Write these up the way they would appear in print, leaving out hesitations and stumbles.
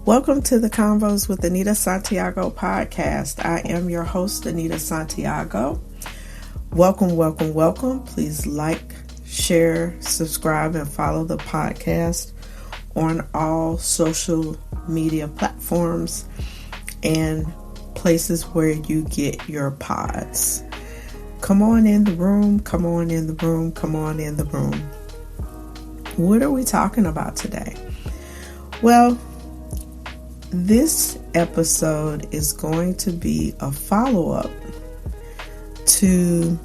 Welcome to the Convos with Anita Santiago podcast. I am your host, Anita Santiago. Welcome. Please like, share, subscribe, and follow the podcast on all social media platforms and places where you get your pods. Come on in the room. What are we talking about today? Well, this episode is going to be a follow-up to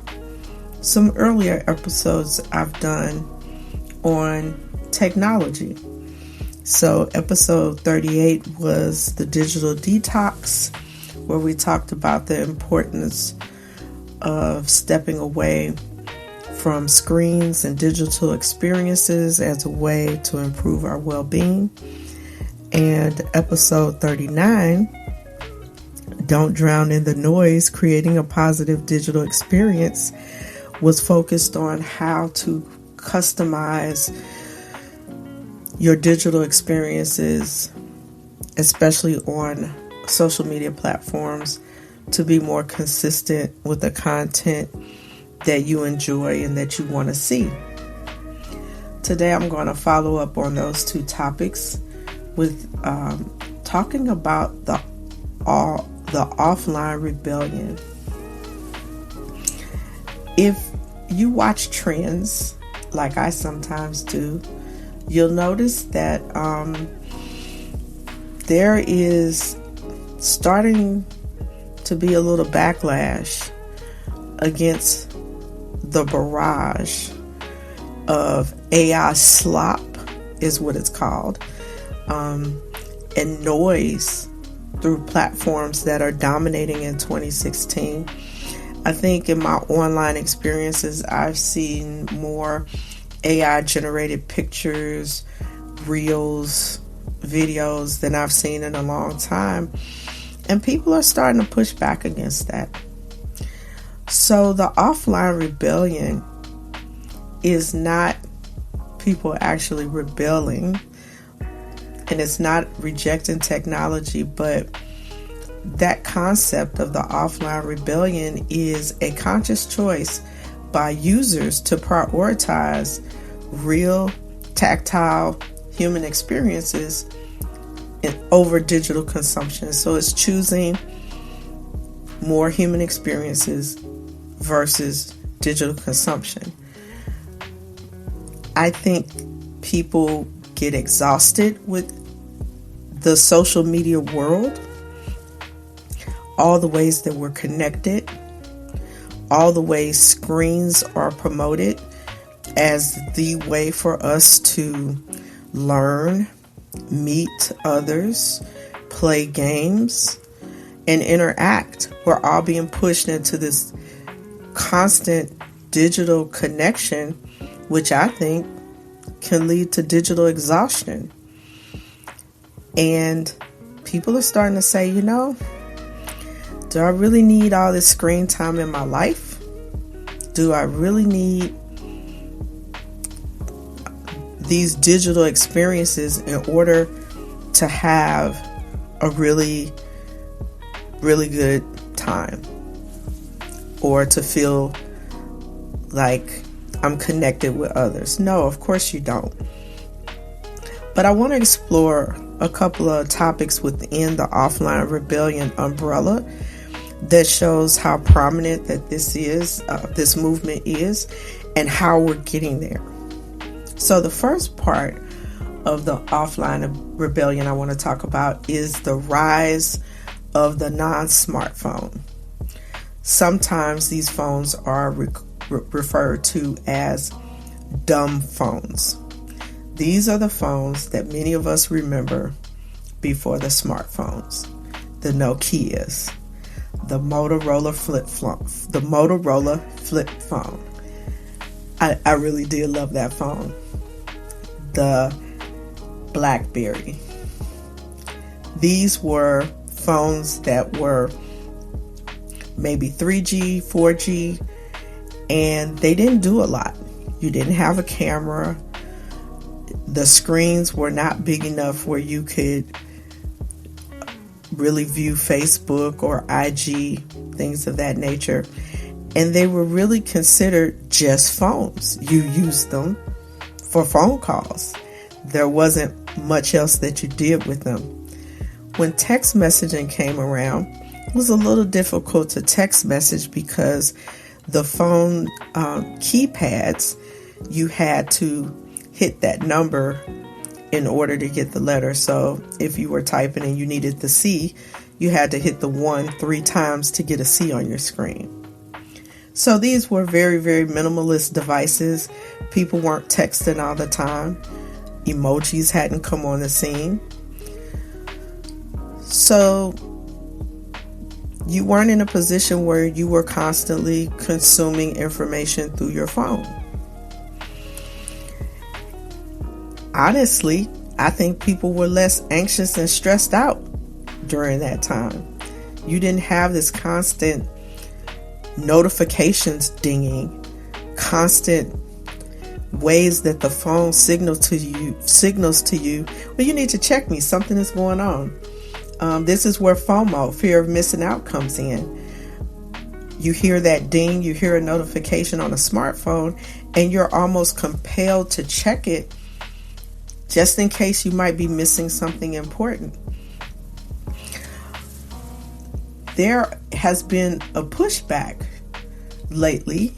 some earlier episodes I've done on technology. So episode 38 was the digital detox, where we talked about the importance of stepping away from screens and digital experiences as a way to improve our well-being. And episode 39, Don't Drown in the Noise, Creating a Positive Digital Experience, was focused on how to customize your digital experiences, especially on social media platforms, to be more consistent with the content that you enjoy and that you want to see. Today I'm going to follow up on those two topics with talking about the offline rebellion. If you watch trends, like I sometimes do, you'll notice that there is starting to be a little backlash against the barrage of AI slop, is what it's called, and noise through platforms that are dominating in 2016. I think in my online experiences, I've seen more AI generated pictures, reels, videos than I've seen in a long time. And people are starting to push back against that. So the offline rebellion is not people actually rebelling, and it's not rejecting technology, but that concept of the offline rebellion is a conscious choice by users to prioritize real, tactile human experiences over digital consumption. So it's choosing more human experiences versus digital consumption. I think people get exhausted with the social media world, all the ways that we're connected, all the ways screens are promoted as the way for us to learn, meet others, play games, and interact. We're all being pushed into this constant digital connection, which I think can lead to digital exhaustion. And people are starting to say, do I really need all this screen time in my life? Do I really need these digital experiences in order to have a really, really good time, or to feel like I'm connected with others? No, of course you don't. But I want to explore a couple of topics within the offline rebellion umbrella that shows how prominent that this movement is, and how we're getting there. So the first part of the offline rebellion I want to talk about is the rise of the non-smartphone. Sometimes these phones are referred to as dumb phones. These are the phones that many of us remember before the smartphones, the Nokias, the Motorola flip phone. I really did love that phone. The BlackBerry. These were phones that were maybe 3G, 4G, and they didn't do a lot. You didn't have a camera. The screens were not big enough where you could really view Facebook or IG, things of that nature. And they were really considered just phones. You used them for phone calls. There wasn't much else that you did with them. When text messaging came around, it was a little difficult to text message because the phone keypads, you had to hit that number in order to get the letter. So if you were typing and you needed the C, you had to hit the 1 3 times to get a C on your screen. So these were very, very minimalist devices. People weren't texting all the time. Emojis hadn't come on the scene. So you weren't in a position where you were constantly consuming information through your phone. Honestly, I think people were less anxious and stressed out during that time. You didn't have this constant notifications dinging, constant ways that the phone signals to you, well, you need to check me, something is going on. This is where FOMO, fear of missing out, comes in. You hear that ding, you hear a notification on a smartphone, and you're almost compelled to check it just in case you might be missing something important. There has been a pushback lately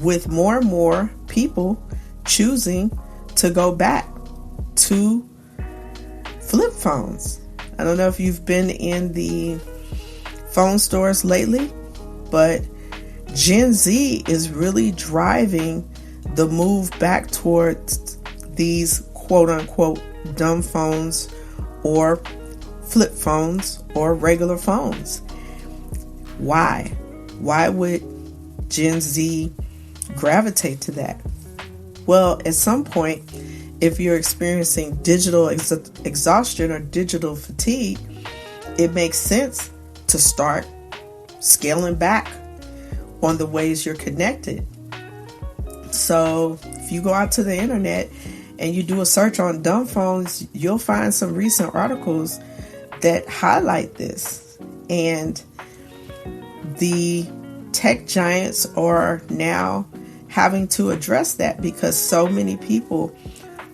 with more and more people choosing to go back to flip phones. I don't know if you've been in the phone stores lately, but Gen Z is really driving the move back towards these quote unquote dumb phones or flip phones or regular phones. Why? Why would Gen Z gravitate to that? Well, at some point, if you're experiencing digital exhaustion or digital fatigue, it makes sense to start scaling back on the ways you're connected. So if you go out to the internet and you do a search on dumb phones, you'll find some recent articles that highlight this. And the tech giants are now having to address that because so many people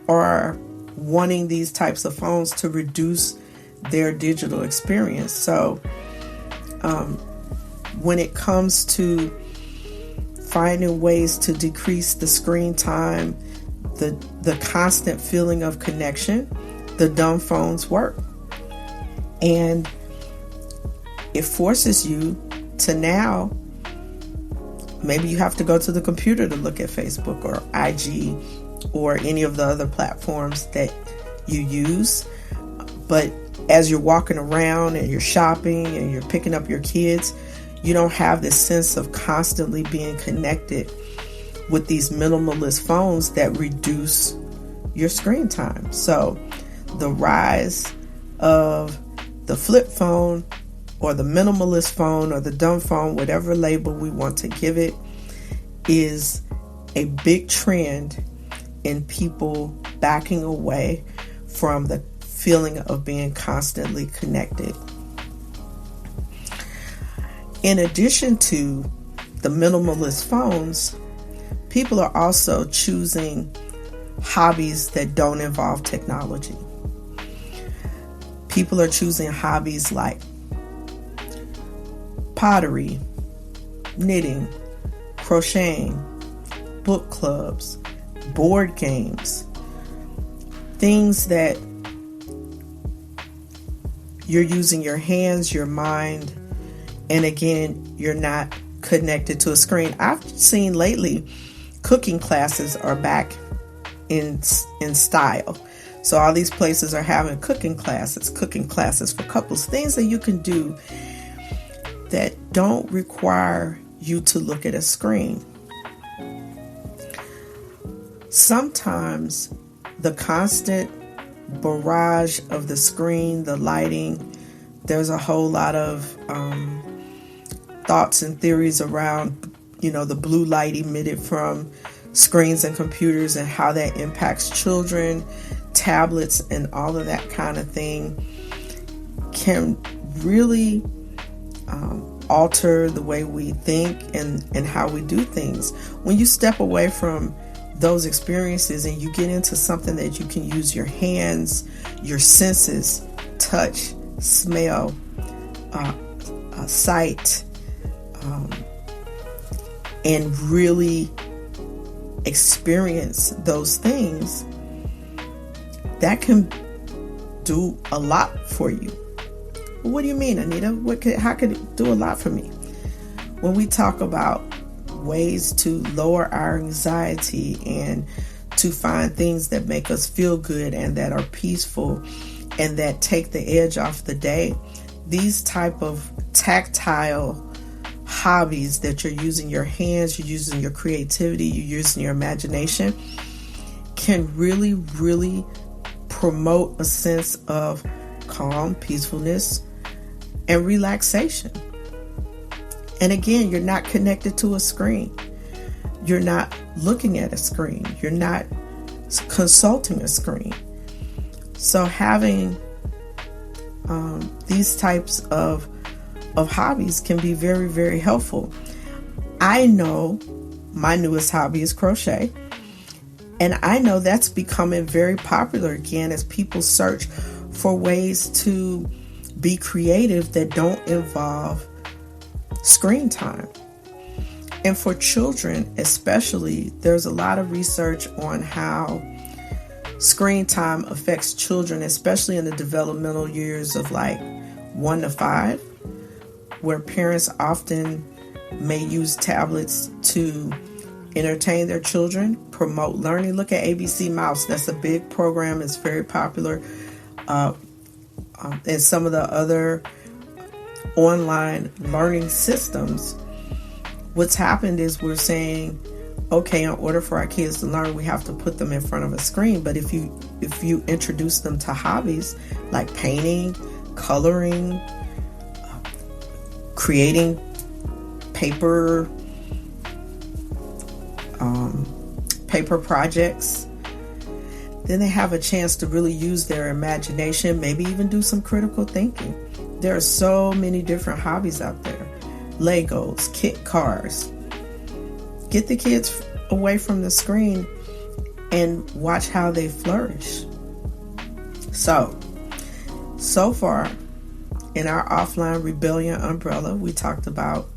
are wanting these types of phones to reduce their digital experience. So when it comes to finding ways to decrease the screen time, the constant feeling of connection, the dumb phones work. And it forces you to now, maybe you have to go to the computer to look at Facebook or IG or any of the other platforms that you use. But as you're walking around and you're shopping and you're picking up your kids, you don't have this sense of constantly being connected with these minimalist phones that reduce your screen time. So the rise of the flip phone or the minimalist phone or the dumb phone, whatever label we want to give it, is a big trend in people backing away from the feeling of being constantly connected. In addition to the minimalist phones, people are also choosing hobbies that don't involve technology. People are choosing hobbies like pottery, knitting, crocheting, book clubs, board games, things that you're using your hands, your mind, and again, you're not connected to a screen. I've seen lately cooking classes are back in style. So all these places are having cooking classes for couples, things that you can do that don't require you to look at a screen. Sometimes the constant barrage of the screen, the lighting, there's a whole lot of thoughts and theories around, the blue light emitted from screens and computers and how that impacts children, tablets, and all of that kind of thing. can really alter the way we think and how we do things. When you step away from those experiences and you get into something that you can use your hands, your senses, touch, smell, sight, and really experience those things, that can do a lot for you. What do you mean, Anita? How could it do a lot for me? When we talk about ways to lower our anxiety and to find things that make us feel good and that are peaceful and that take the edge off the day, these type of tactile hobbies that you're using your hands, you're using your creativity, you're using your imagination, can really, really promote a sense of calm, peacefulness, and relaxation. And again, you're not connected to a screen. You're not looking at a screen. You're not consulting a screen. So having these types of hobbies can be very, very helpful. I know my newest hobby is crochet. And I know that's becoming very popular again as people search for ways to be creative that don't involve screen time. And for children especially, there's a lot of research on how screen time affects children, especially in the developmental years of like 1 to 5, where parents often may use tablets to entertain their children, promote learning. Look at ABC Mouse. That's a big program. It's very popular. And some of the other online learning systems, what's happened is we're saying, okay, in order for our kids to learn, we have to put them in front of a screen. But if you introduce them to hobbies like painting, coloring, creating paper projects, then they have a chance to really use their imagination, maybe even do some critical thinking. There are so many different hobbies out there. Legos, kit cars. Get the kids away from the screen and watch how they flourish. So far in our offline rebellion umbrella, we talked about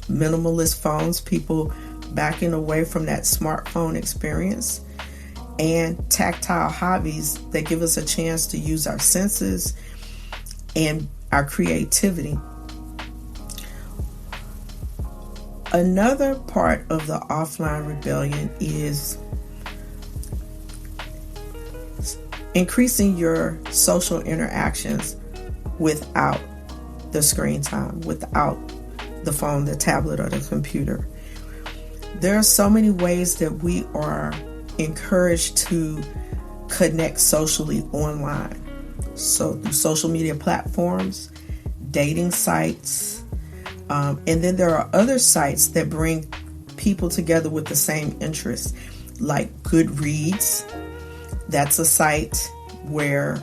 minimalist phones, people backing away from that smartphone experience, and tactile hobbies that give us a chance to use our senses and our creativity. Another part of the offline rebellion is increasing your social interactions without the screen time, without the phone, the tablet, or the computer. There are so many ways that we are encouraged to connect socially online. So through social media platforms, dating sites, and then there are other sites that bring people together with the same interests, like Goodreads. That's a site where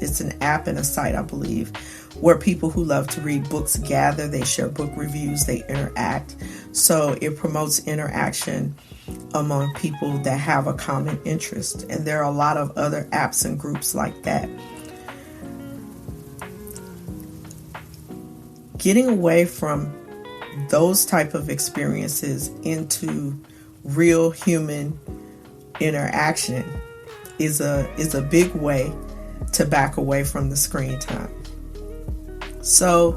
it's an app and a site, I believe, where people who love to read books gather. They share book reviews, they interact. So it promotes interaction among people that have a common interest. And there are a lot of other apps and groups like that. Getting away from those type of experiences into real human interaction is a big way to back away from the screen time. So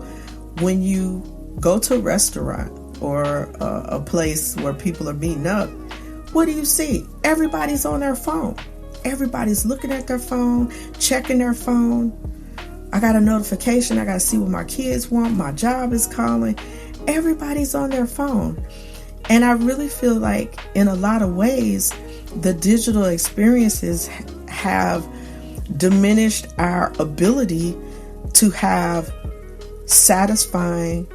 when you go to a restaurant or a place where people are meeting up, what do you see? Everybody's on their phone. Everybody's looking at their phone, checking their phone. I got a notification. I got to see what my kids want. My job is calling. Everybody's on their phone. And I really feel like in a lot of ways, the digital experiences have diminished our ability to have satisfying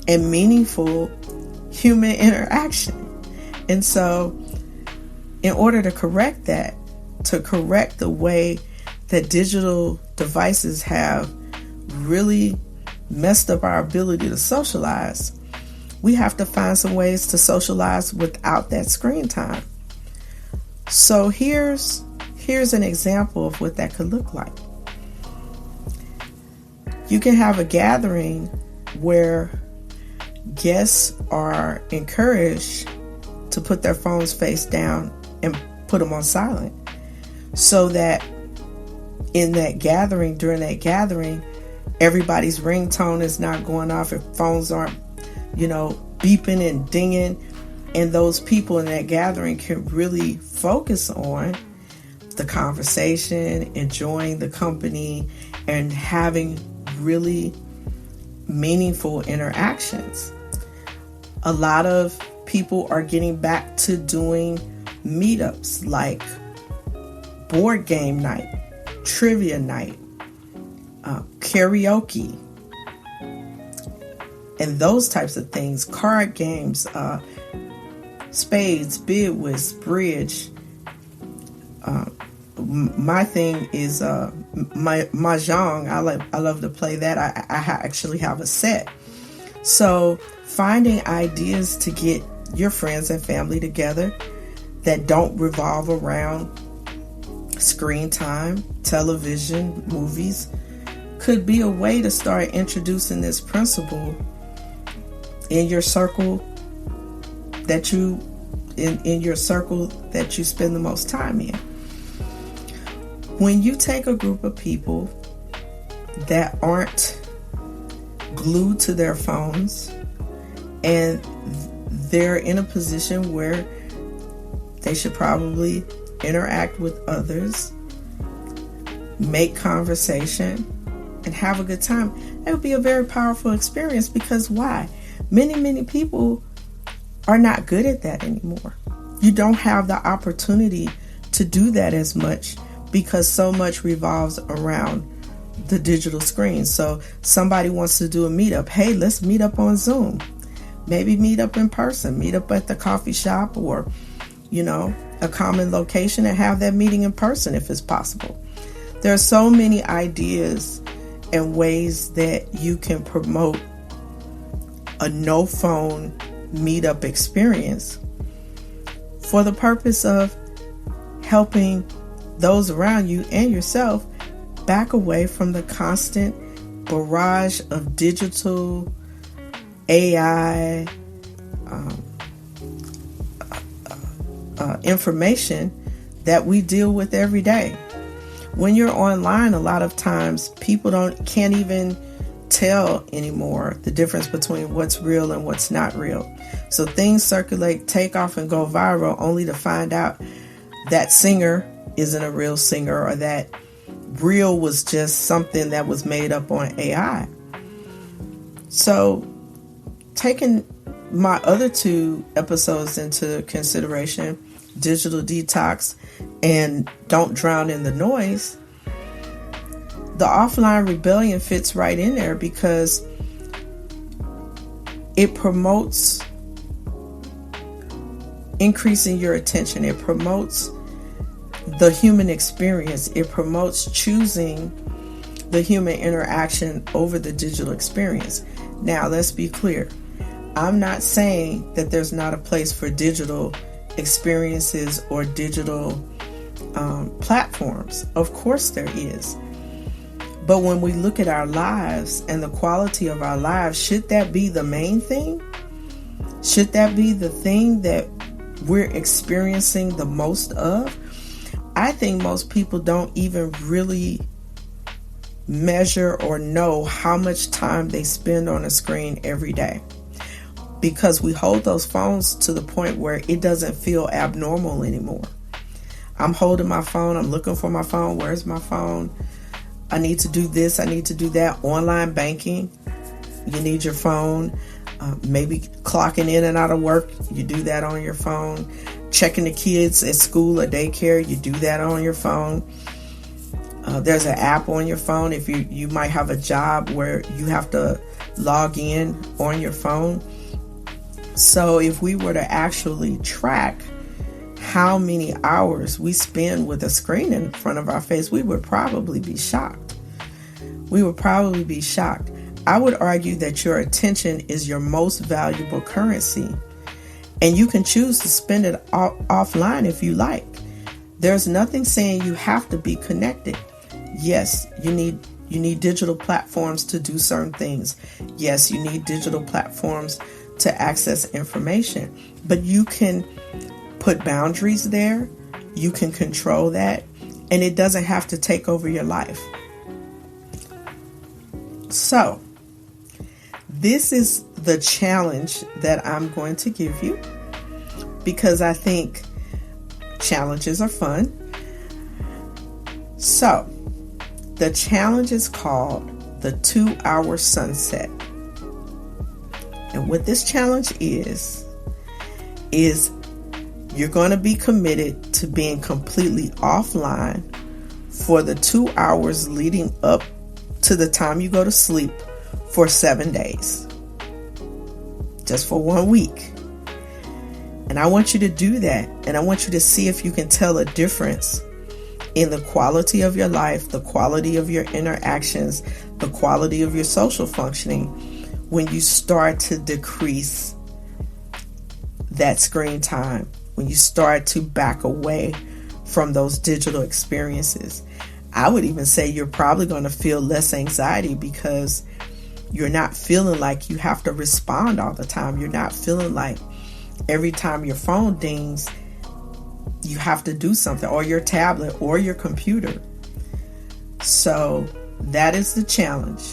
and meaningful human interaction. And so in order to correct that, to correct the way that digital devices have really messed up our ability to socialize, we have to find some ways to socialize without that screen time. So here's an example of what that could look like. You can have a gathering where guests are encouraged to put their phones face down and put them on silent, so that during that gathering, everybody's ringtone is not going off, if phones aren't, beeping and dinging, and those people in that gathering can really focus on the conversation, enjoying the company, and having really meaningful interactions. A lot of people are getting back to doing meetups like board game night, trivia night, karaoke, and those types of things, card games, spades, bid whist, bridge. My thing is mahjong. I love to play that. I actually have a set. So finding ideas to get your friends and family together that don't revolve around screen time, television, movies, could be a way to start introducing this principle in your circle that you spend the most time in. When you take a group of people that aren't glued to their phones and they're in a position where they should probably interact with others, make conversation, and have a good time, it would be a very powerful experience. Because why? Many people are not good at that anymore. You don't have the opportunity to do that as much because so much revolves around the digital screen. So somebody wants to do a meetup. Hey, let's meet up on Zoom. Maybe meet up in person, meet up at the coffee shop or, a common location, and have that meeting in person if it's possible. There are so many ideas and ways that you can promote a no phone meetup experience for the purpose of helping those around you and yourself back away from the constant barrage of digital AI information that we deal with every day. When you're online, a lot of times people can't even tell anymore the difference between what's real and what's not real. So things circulate, take off, and go viral, only to find out that singer isn't a real singer, or that real was just something that was made up on AI. So taking my other two episodes into consideration, Digital Detox and Don't Drown in the Noise, the offline rebellion fits right in there because it promotes increasing your attention. It promotes the human experience. It promotes choosing the human interaction over the digital experience. Now, let's be clear. I'm not saying that there's not a place for digital experiences or digital platforms. Of course there is. But when we look at our lives and the quality of our lives, should that be the main thing? Should that be the thing that we're experiencing the most of? I think most people don't even really measure or know how much time they spend on a screen every day, because we hold those phones to the point where it doesn't feel abnormal anymore. I'm holding my phone. I'm looking for my phone. Where's my phone? I need to do this. I need to do that. Online banking. You need your phone. Maybe clocking in and out of work. You do that on your phone. Checking the kids at school or daycare. You do that on your phone. There's an app on your phone. If you might have a job where you have to log in on your phone. So if we were to actually track how many hours we spend with a screen in front of our face, we would probably be shocked. we would probably be shocked. I would argue that your attention is your most valuable currency, and you can choose to spend it offline if you like. There's nothing saying you have to be connected. Yes, you need digital platforms to do certain things. Yes, you need digital platforms to access information, but you can put boundaries there. You can control that, and it doesn't have to take over your life. So, this is the challenge that I'm going to give you, because I think challenges are fun. So, the challenge is called the 2-hour sunset. And what this challenge is you're going to be committed to being completely offline for the 2 hours leading up to the time you go to sleep for 7 days. Just for 1 week. And I want you to do that. And I want you to see if you can tell a difference in the quality of your life, the quality of your interactions, the quality of your social functioning when you start to decrease that screen time, when you start to back away from those digital experiences. I would even say you're probably going to feel less anxiety because you're not feeling like you have to respond all the time. You're not feeling like every time your phone dings, you have to do something, or your tablet or your computer. So that is the challenge.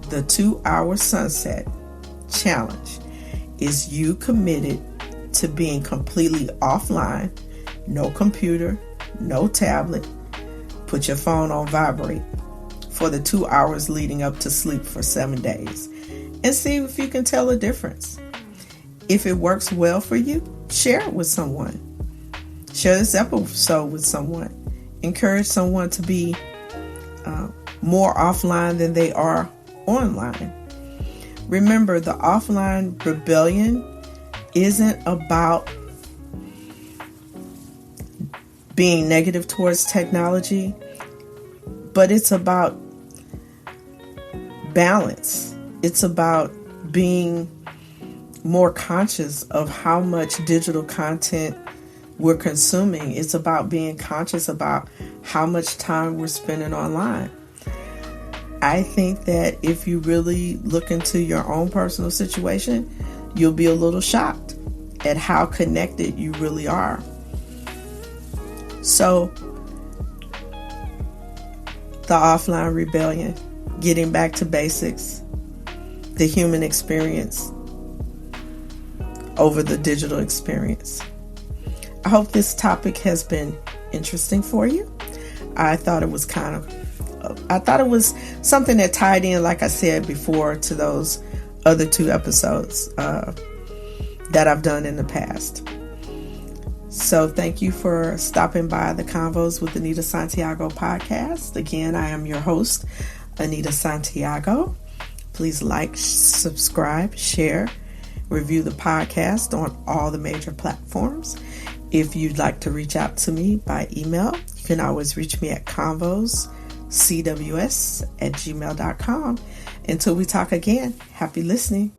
The 2-hour sunset challenge is you committed to being completely offline, no computer, no tablet. Put your phone on vibrate for the 2 hours leading up to sleep for 7 days, and see if you can tell a difference. If it works well for you, share it with someone. Share this episode with someone. Encourage someone to be more offline than they are online. Remember, the offline rebellion isn't about being negative towards technology, but it's about balance. It's about being more conscious of how much digital content we're consuming. It's about being conscious about how much time we're spending online. I think that if you really look into your own personal situation, you'll be a little shocked at how connected you really are. So, the offline rebellion, getting back to basics, the human experience over the digital experience. I hope this topic has been interesting for you. I thought it was something that tied in, like I said before, to those other 2 episodes that I've done in the past. So thank you for stopping by the Convos with Anita Santiago podcast. Again, I am your host, Anita Santiago. Please like, subscribe, share, review the podcast on all the major platforms. If you'd like to reach out to me by email, you can always reach me at convoscws@gmail.com. Until we talk again, happy listening.